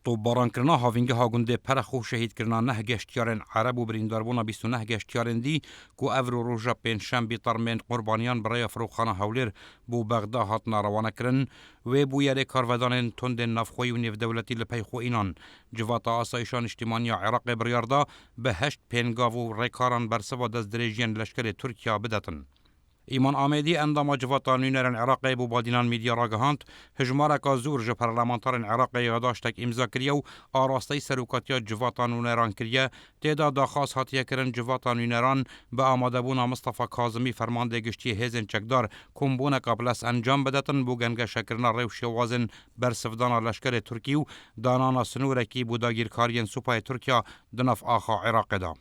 توپبارانکردنا هاوینگها گونده پرخ و شهیدکردنا 9 گشتیاران عرب و برینداربونا 29 گشتیاران دی کو افرو روژا پنجشنبه ترمین قربانیان برای فروخانه هولر بو بغدا هاتنا روانه کرن و بو یری کارودان تند نفخوی و نیف دولتی لپی خو اینان جواتا آسایشان اجتماعی عراق بریاردا به 8 پنگاو و ریکاران برسوا دست دریجین لشکر ترکیه بدتن. ایمان آمدی اندام جواتا نونران عراقی بو بادینان میدیا را گهاند هجمارک زور ج پارلمانتارن عراقی یاداشتک امضا کریه و آراسته سروکاتیا جواتا نونران کریه تعداد داخواست هاتیه کرن جواتا نونران به آماده بونا مصطفی کاظمی فرمانده گشتی هیزن چکدار کمبونه قبلس انجام بدتن بو گنگه شکرنا روش وازن برسفدان لشکر ترکی و دانانا سنورکی بو داگیرکارین سوپای ترکیا دنف آخا عراق دا.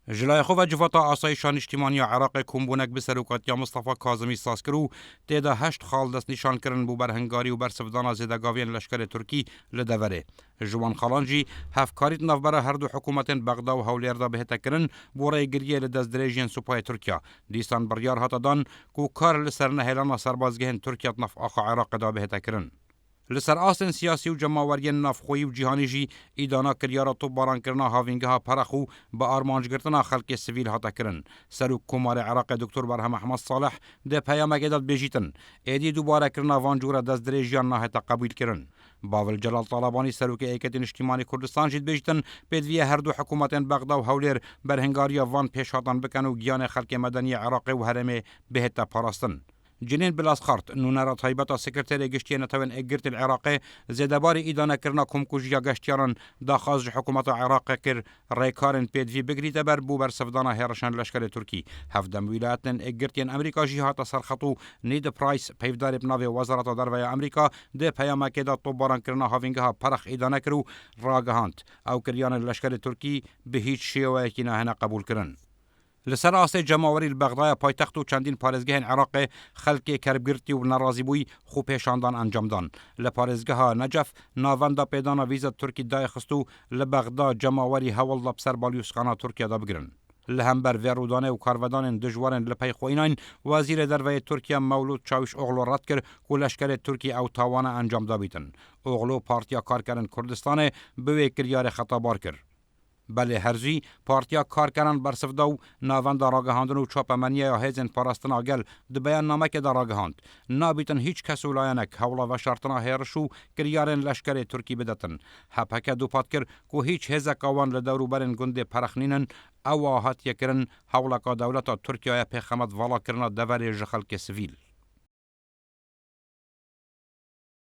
جلای خواه جواتا آسایشان اجتماعی عراق کمبونک به سروکاتیا مصطفی کاظمی ساز کرو تیدا 8 خال دست نشان کرن بو برهنگاری و برسفدانا زیدگاوین لشکر ترکی لدوره. جوان خالانجی هفکاریت نفبره هر دو حکومتین بغدا و هولیر بهتا کرن بو رای گریه لدست دریجین سوپای ترکیا. دیستان بریار هاتا دان کو کار لسر نهیلانا سربازگهن ترکیات نف آخا عراق دا بهتا کرن. لسر آسن سیاسی و جماوریین نافخویی و جهانی جی ایدانا کریارا توپباران کرنا هاوینگها پرخو با آرمانج گرتنا خلق سویل هاتا کرن. سروک کمار عراق دکتر برهم احمد صالح ده پیامک ایداد بیجیتن ایدی دوباره کرنا وانجورا دست دریجیان ناهتا قبول کرن. باول جلال طالبانی سروک ایکتین اجتماعی کردستان جید بیجتن پیدویه هر دو حکومتین بغدا و هولیر برهنگاریا وان پیش هاتان بکن و گیان خلق مدنی عراق و هرم بهتا پاراستن. جنین بلاس خارت نونرا تایبتا سکرتری گشتی نتوین اگرت العراقی زیدباری ایدانه کرنا کمکوژیا گشتیاران داخاز حکومت عراق کر ریکارن پیدوی بگریت بر بو بر سفدانا هرشان لشکر ترکی هفدم ولایتن اگرتین امریکا جهات سرخطو نید پرایس پیفدار بناوی وزارت دروی امریکا ده پیامک دا توپباران کرنا هاوینگها پرخ ایدانه کرو راگهاند او کریان لشکر ترکی به هیچ شیوه کی نه قبول کرن. لسر آسه جماوری البغدای پایتخت و چندین پارزگاه عراق خلق کربگرتی و نرازی بوی خوب پیشاندان انجام دان. لپارزگاه نجف ناوندا پیدانا ویزا ترکی دای خستو لبغدا جماوری حوال لبسر بالیوسخانه ترکیه دا بگرن. لهمبر ویرودانه و کارودان دجوارن لپی خوینان وزیر دروی ترکیه مولود چاوش اغلو رد کر که لشکر ترکی او تاوانه انجام دا بیتن. اغلو پارتیا کارکرن کردستان بوی کریار خطابار کر. بله هرزی پارتیا کارکنان برسفداو ناوند راگهاندن و چاپمنیه یا هیزن پاراستنا گل ده بیان نامه که راگهاند نابیتن هیچ کس ولایانک حولا و شرطنا هیرشو کریارن لشکر ترکی بدتن هپک دو پات کر که هیچ هزک آوان لدورو برن گنده پرخنینن او آهات یکرن حولا که دولتا ترکیه پیخمد والا کرنا دوری جخل که سویل